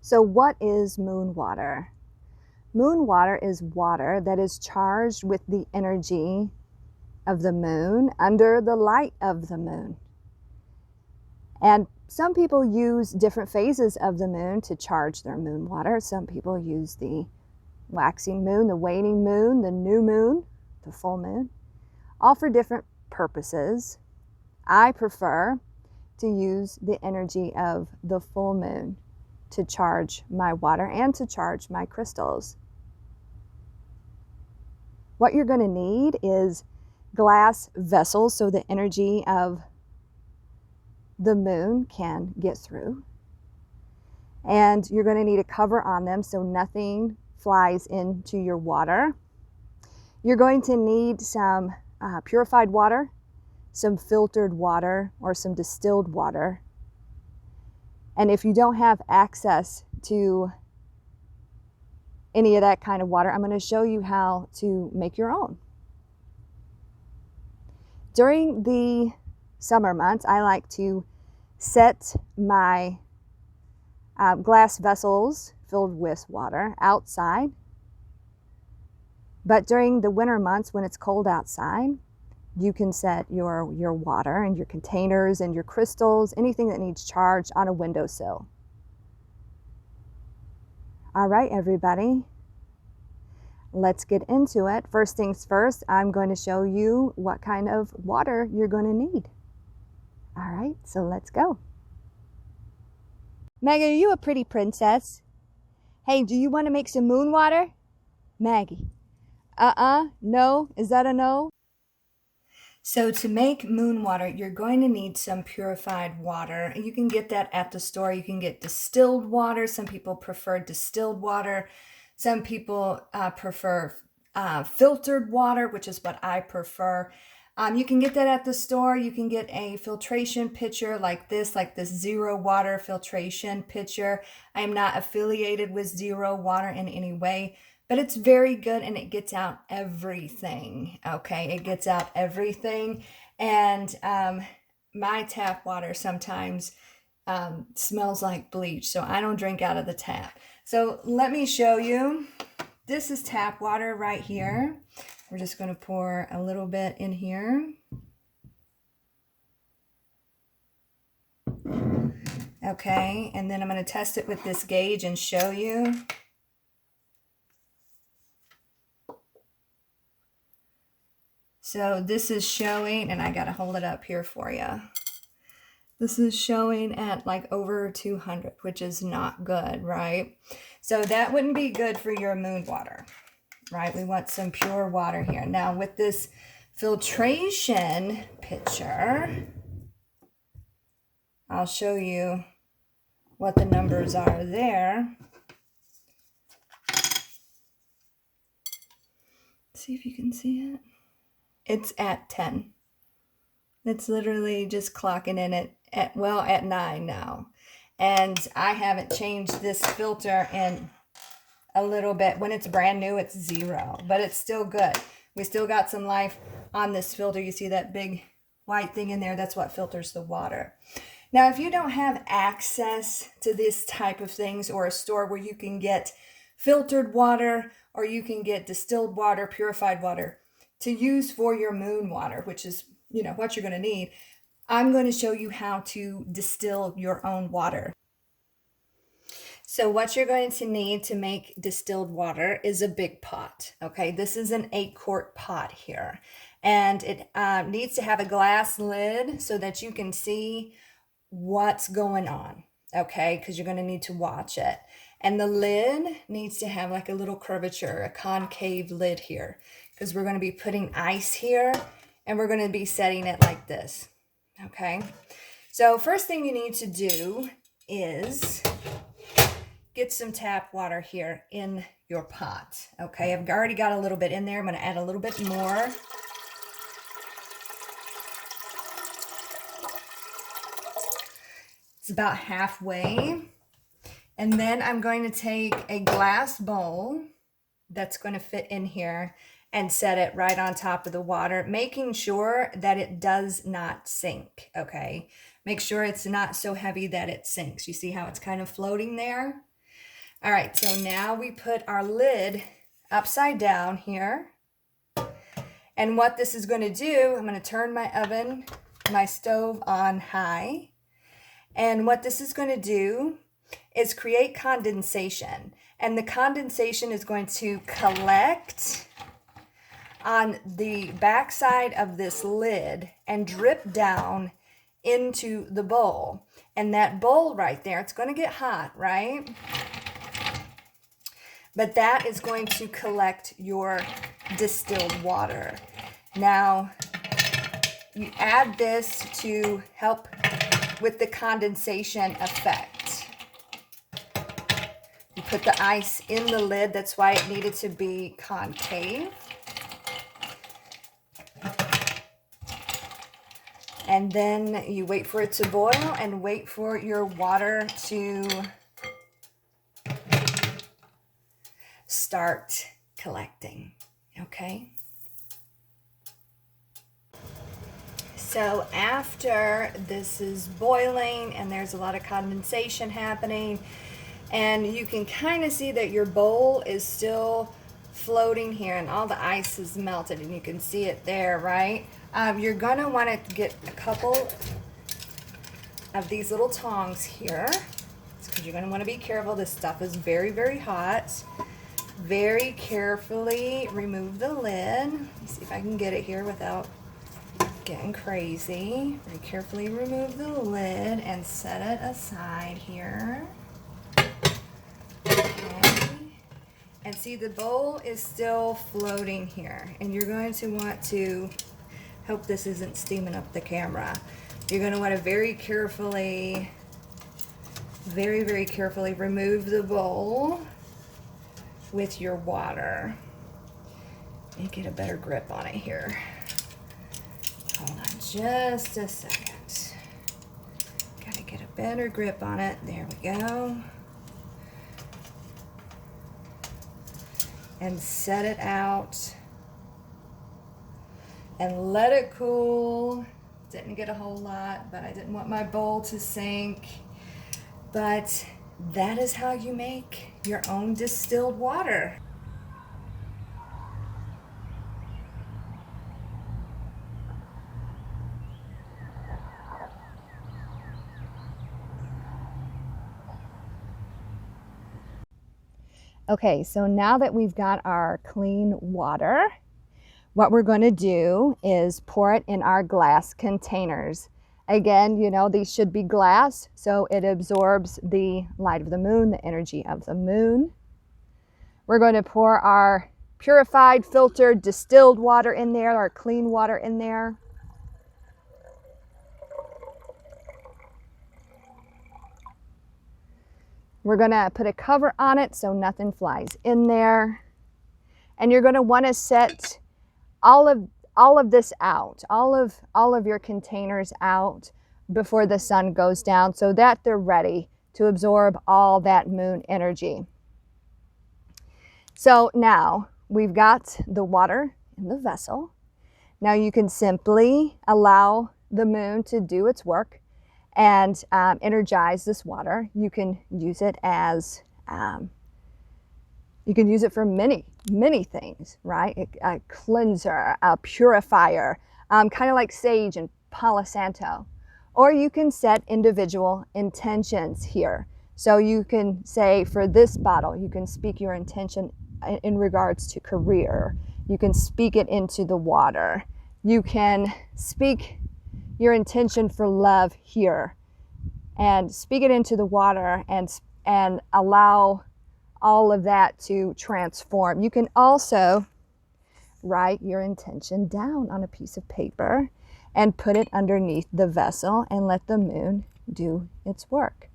So what is moon water? Moon water is water that is charged with the energy of the moon under the light of the moon. And some people use different phases of the moon to charge their moon water. Some people use the waxing moon, the waning moon, the new moon, the full moon, all for different purposes. I prefer to use the energy of the full moon to charge my water and to charge my crystals. What you're going to need is glass vessels so the energy of the moon can get through. And you're going to need a cover on them so nothing flies into your water. You're going to need some purified water, some filtered water, or some distilled water. And if you don't have access to any of that kind of water, I'm going to show you how to make your own. During the summer months, I like to set my glass vessels filled with water outside. But during the winter months when it's cold outside, you can set your water and your containers and your crystals, anything that needs charge, on a windowsill. All right, everybody, let's get into it. First things first, I'm going to show you what kind of water you're going to need. All right, so let's go. Maggie, are you a pretty princess? Hey, do you want to make some moon water? Maggie. No? Is that a no? So to make moon water, you're going to need some purified water. You can get that at the store. You can get distilled water. Some people prefer distilled water. Some people prefer filtered water, which is what I prefer. You can get that at the store. You can get a filtration pitcher like this zero water filtration pitcher. I am not affiliated with zero water in any way, but it's very good and it gets out everything. Okay, it gets out everything. And my tap water sometimes smells like bleach, so I don't drink out of the tap. So let me show you. This is tap water right here. We're just going to pour a little bit in here. Okay, and then I'm going to test it with this gauge and show you. So this is showing, and I got to hold it up here for you. This is showing at like over 200, which is not good, right? So that wouldn't be good for your moon water, right? We want some pure water here. Now with this filtration pitcher, I'll show you what the numbers are there. See if you can see it. It's at 10. It's literally just clocking in at 9 now. And I haven't changed this filter in a little bit. When it's brand new, it's 0, but it's still good. We still got some life on this filter. You see that big white thing in there? That's what filters the water. Now, if you don't have access to this type of things, or a store where you can get filtered water, or you can get distilled water, purified water to use for your moon water, which is, what you're going to need, I'm going to show you how to distill your own water. So what you're going to need to make distilled water is a big pot. Okay, this is an 8-quart pot here, and it needs to have a glass lid so that you can see what's going on. Okay, because you're going to need to watch it. And the lid needs to have like a little curvature, a concave lid here, because we're going to be putting ice here, and we're going to be setting it like this. Okay, so first thing you need to do is get some tap water here in your pot. Okay, I've already got a little bit in there. I'm going to add a little bit more. It's about halfway. And then I'm going to take a glass bowl that's going to fit in here and set it right on top of the water, making sure that it does not sink, okay? Make sure it's not so heavy that it sinks. You see how it's kind of floating there? All right, so now we put our lid upside down here. And what this is going to do, I'm going to turn my stove on high. And what this is going to do is create condensation. And the condensation is going to collect on the backside of this lid and drip down into the bowl. And that bowl right there, it's going to get hot, right? But that is going to collect your distilled water. Now, you add this to help with the condensation effect. You put the ice in the lid. That's why it needed to be concave. And then you wait for it to boil and wait for your water to start collecting, okay? So after this is boiling and there's a lot of condensation happening, and you can kind of see that your bowl is still floating here and all the ice is melted and you can see it there, right? You're gonna want to get a couple of these little tongs here because you're gonna want to be careful. This stuff is very, very hot. Very carefully remove the lid. Let me see if I can get it here without getting crazy. Very carefully remove the lid and set it aside here. Okay. And see, the bowl is still floating here. And you're going to want to, hope this isn't steaming up the camera. You're going to want to very carefully remove the bowl with your water and get a better grip on it here. Hold on just a second. Gotta get a better grip on it. There we go. And set it out and let it cool. Didn't get a whole lot, but I didn't want my bowl to sink. But that is how you make your own distilled water. Okay, so now that we've got our clean water, what we're going to do is pour it in our glass containers. Again, you know, these should be glass, so it absorbs the light of the moon, the energy of the moon. We're going to pour our purified, filtered, distilled water in there, our clean water in there. We're going to put a cover on it so nothing flies in there. And you're going to want to set all of this out, all of your containers out before the sun goes down so that they're ready to absorb all that moon energy. So now we've got the water in the vessel. Now you can simply allow the moon to do its work and energize this water. You can use it as, you can use it for many things, right? A cleanser, a purifier, kind of like sage and Palo Santo. Or you can set individual intentions here. So you can say for this bottle, you can speak your intention in regards to career. You can speak it into the water. You can speak your intention for love here and speak it into the water and allow all of that to transform. You can also write your intention down on a piece of paper and put it underneath the vessel and let the moon do its work.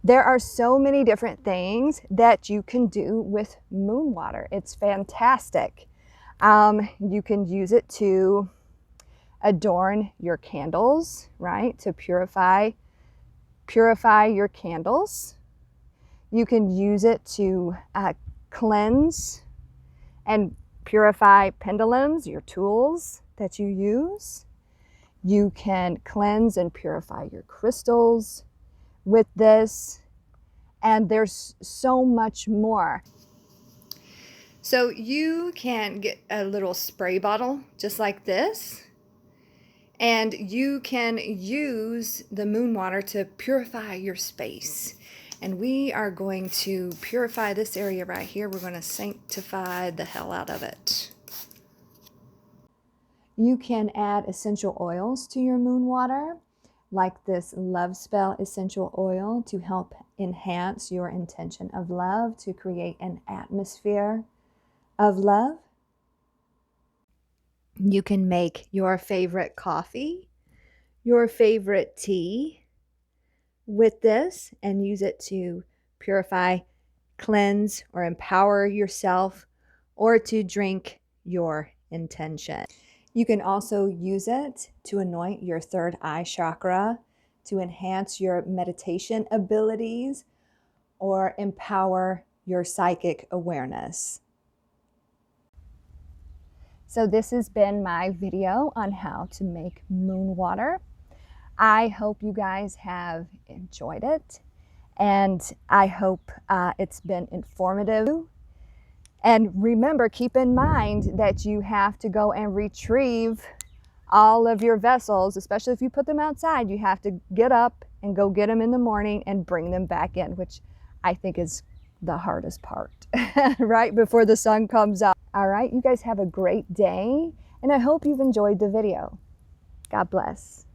There are so many different things that you can do with moon water. It's fantastic. You can use it to adorn your candles, right? To purify your candles. You can use it to cleanse and purify pendulums, your tools that you use. You can cleanse and purify your crystals with this. And there's so much more. So you can get a little spray bottle just like this, and you can use the moon water to purify your space. And we are going to purify this area right here. We're going to sanctify the hell out of it. You can add essential oils to your moon water, like this Love Spell essential oil, to help enhance your intention of love, to create an atmosphere of love. You can make your favorite coffee, your favorite tea with this and use it to purify, cleanse, or empower yourself, or to drink your intention. You can also use it to anoint your third eye chakra, to enhance your meditation abilities, or empower your psychic awareness. So this has been my video on how to make moon water. I hope you guys have enjoyed it, and I hope it's been informative. And remember, keep in mind that you have to go and retrieve all of your vessels, especially if you put them outside. You have to get up and go get them in the morning and bring them back in, which I think is the hardest part, right before the sun comes up. All right, you guys have a great day, and I hope you've enjoyed the video. God bless.